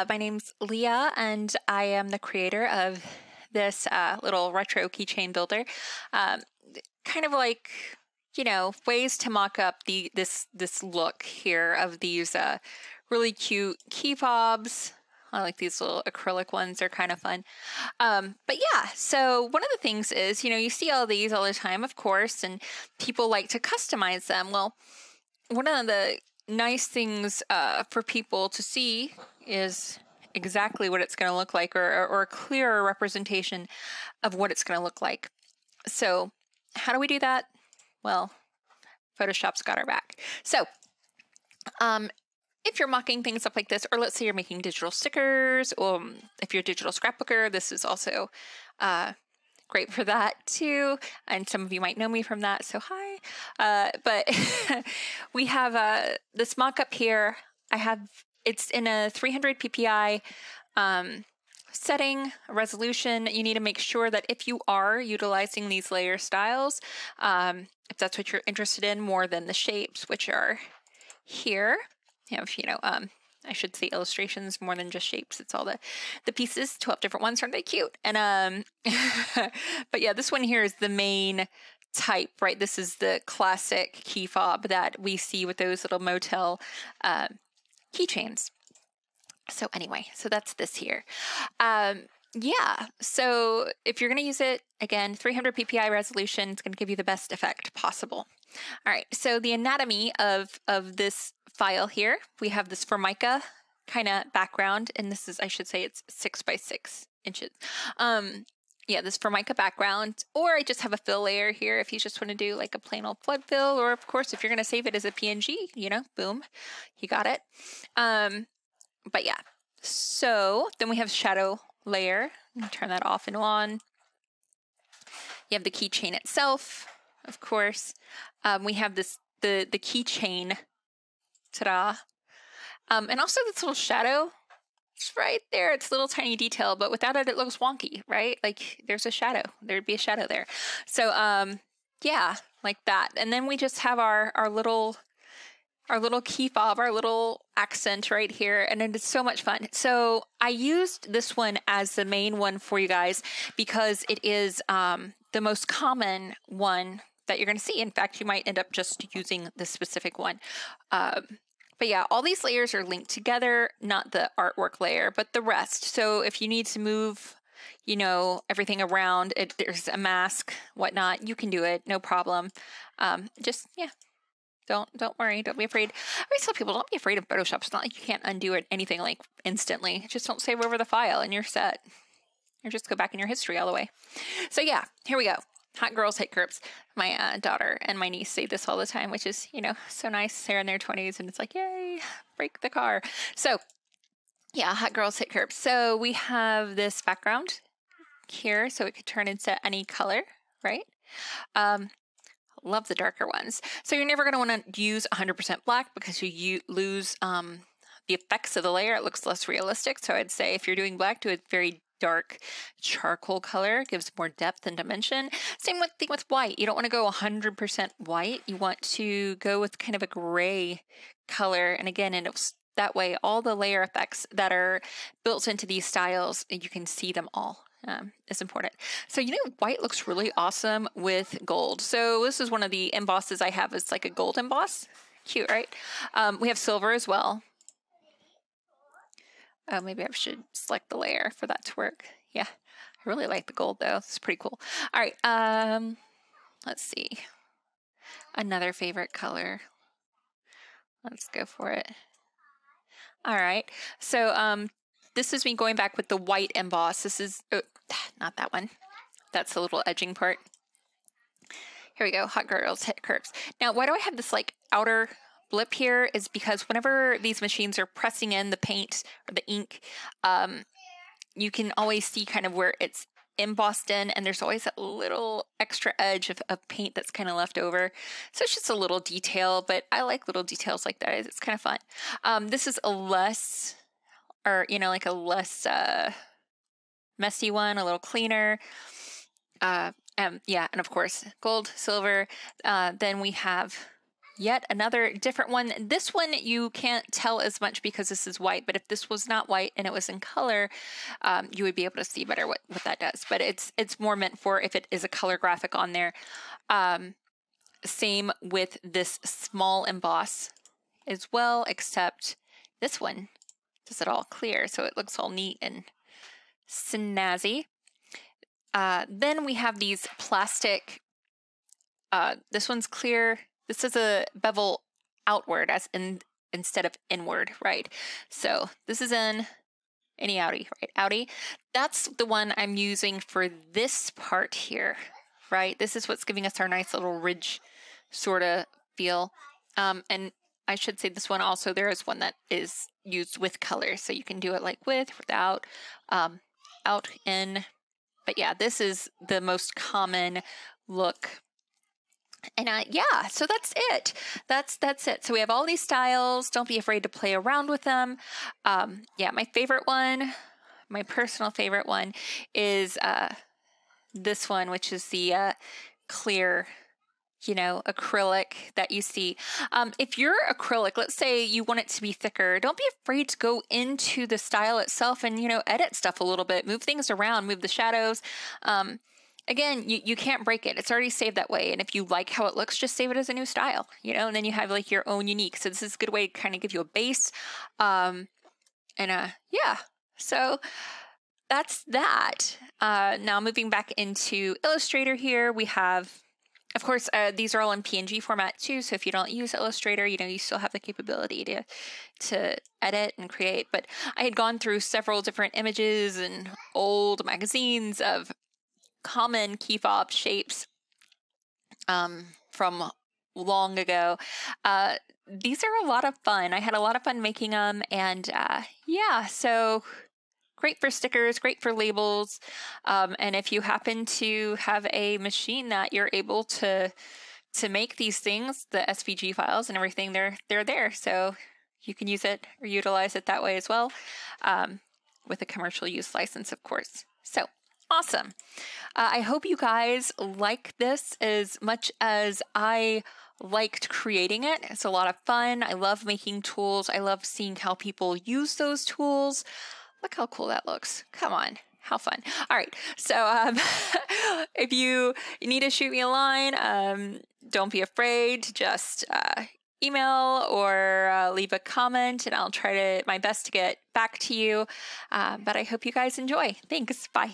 My name's Leah, and I am the creator of this little retro keychain builder. Um, Kind of like, ways to mock up this look here of these really cute key fobs. I like these little acrylic ones; they're kind of fun. But yeah, so one of the things is, you see all these all the time, of course, and people like to customize them. Well, one of the nice things for people to see is exactly what it's going to look like, or a clearer representation of what it's going to look like. So how do we do that? Well, Photoshop's got our back. So if you're mocking things up like this, or let's say you're making digital stickers, or if you're a digital scrapbooker, this is also great for that too. And some of you might know me from that, so hi. But we have this mock-up here. It's in a 300 ppi setting, resolution. You need to make sure that if you are utilizing these layer styles, if that's what you're interested in more than the shapes, which are here, I should say illustrations more than just shapes. It's all the pieces, 12 different ones. Aren't they cute? And but yeah, this one here is the main type, right? This is the classic key fob that we see with those little motel keychains. So anyway, so that's this here. Yeah, so if you're going to use it, again, 300 ppi resolution, it's going to give you the best effect possible. All right, so the anatomy of this file here, we have this Formica kind of background, and this is, I should say, it's 6 by 6 inches. Yeah, this Formica background, or I just have a fill layer here if you just want to do like a plain old flood fill, or of course, if you're going to save it as a PNG, boom, you got it. But yeah, so then we have shadow layer. Turn that off and on. You have the keychain itself, of course. We have the keychain, ta-da, and also this little shadow. It's right there. It's a little tiny detail, but without it, it looks wonky, right? Like there's a shadow. There'd be a shadow there. So yeah, like that. And then we just have our little key fob, our little accent right here, and it is so much fun. So I used this one as the main one for you guys because it is the most common one that you're going to see. In fact, you might end up just using this specific one. But yeah, all these layers are linked together, not the artwork layer, but the rest. So if you need to move, everything around, there's a mask, whatnot, you can do it, no problem. Yeah. Don't worry. Don't be afraid. I always tell people, don't be afraid of Photoshop. It's not like you can't undo it, anything like instantly. Just don't save over the file and you're set. Or just go back in your history all the way. So yeah, here we go. Hot girls hate curves. My daughter and my niece say this all the time, which is, so nice. They're in their 20s and it's like, yay, break the car. So yeah, hot girls hate curves. So we have this background here, so it could turn into any color, right? Love the darker ones. So you're never going to want to use 100% black because you lose the effects of the layer. It looks less realistic. So I'd say if you're doing black, do a very dark charcoal color. It gives more depth and dimension. Same thing with white. You don't want to go 100% white. You want to go with kind of a gray color. And again, that way all the layer effects that are built into these styles, you can see them all. It's important. So, white looks really awesome with gold. So this is one of the embosses I have. It's like a gold emboss. Cute, right? We have silver as well. Maybe I should select the layer for that to work. Yeah, I really like the gold though. It's pretty cool. All right. Let's see. Another favorite color. Let's go for it. All right. So, this is me going back with the white emboss. This is, not that one. That's the little edging part. Here we go. Hot girls hit curves. Now, why do I have this like outer blip here is because whenever these machines are pressing in the paint or the ink, you can always see kind of where it's embossed in, and there's always that little extra edge of paint that's kind of left over. So it's just a little detail, but I like little details like that. It's kind of fun. This is a less, like a less messy one, a little cleaner. Yeah, and of course, gold, silver. Then we have yet another different one. This one you can't tell as much because this is white, but if this was not white and it was in color, you would be able to see better what that does. But it's more meant for if it is a color graphic on there. Same with this small emboss as well, except this one does it all clear, so it looks all neat and snazzy. Then we have these plastic, this one's clear. This is a bevel outward as in instead of inward, right? So this is in any outie, right? Outie. That's the one I'm using for this part here, right? This is what's giving us our nice little ridge sort of feel. And I should say this one also, there is one that is used with color. So you can do it like with, without, out, in. But yeah, this is the most common look. And yeah, so that's it. That's it. So we have all these styles. Don't be afraid to play around with them. Yeah, my favorite one, my personal favorite one is this one, which is the clear, you know, acrylic that you see. If you're acrylic, let's say you want it to be thicker, don't be afraid to go into the style itself and, you know, edit stuff a little bit, move things around, move the shadows. Again, you can't break it. It's already saved that way. And if you like how it looks, just save it as a new style, you know, and then you have like your own unique. So this is a good way to kind of give you a base. Yeah, so that's that. Now moving back into Illustrator here, we have, of course, these are all in PNG format too. So if you don't use Illustrator, you know, you still have the capability to edit and create. But I had gone through several different images and old magazines of common key fob shapes from long ago. These are a lot of fun. I had a lot of fun making them, and yeah, so great for stickers, great for labels, and if you happen to have a machine that you're able to make these things, the SVG files and everything, they're there, so you can use it or utilize it that way as well, with a commercial use license, of course. So awesome. I hope you guys like this as much as I liked creating it. It's a lot of fun. I love making tools. I love seeing how people use those tools. Look how cool that looks. Come on. How fun. All right. So if you need to shoot me a line, don't be afraid to just email or leave a comment, and I'll try my best to get back to you. But I hope you guys enjoy. Thanks. Bye.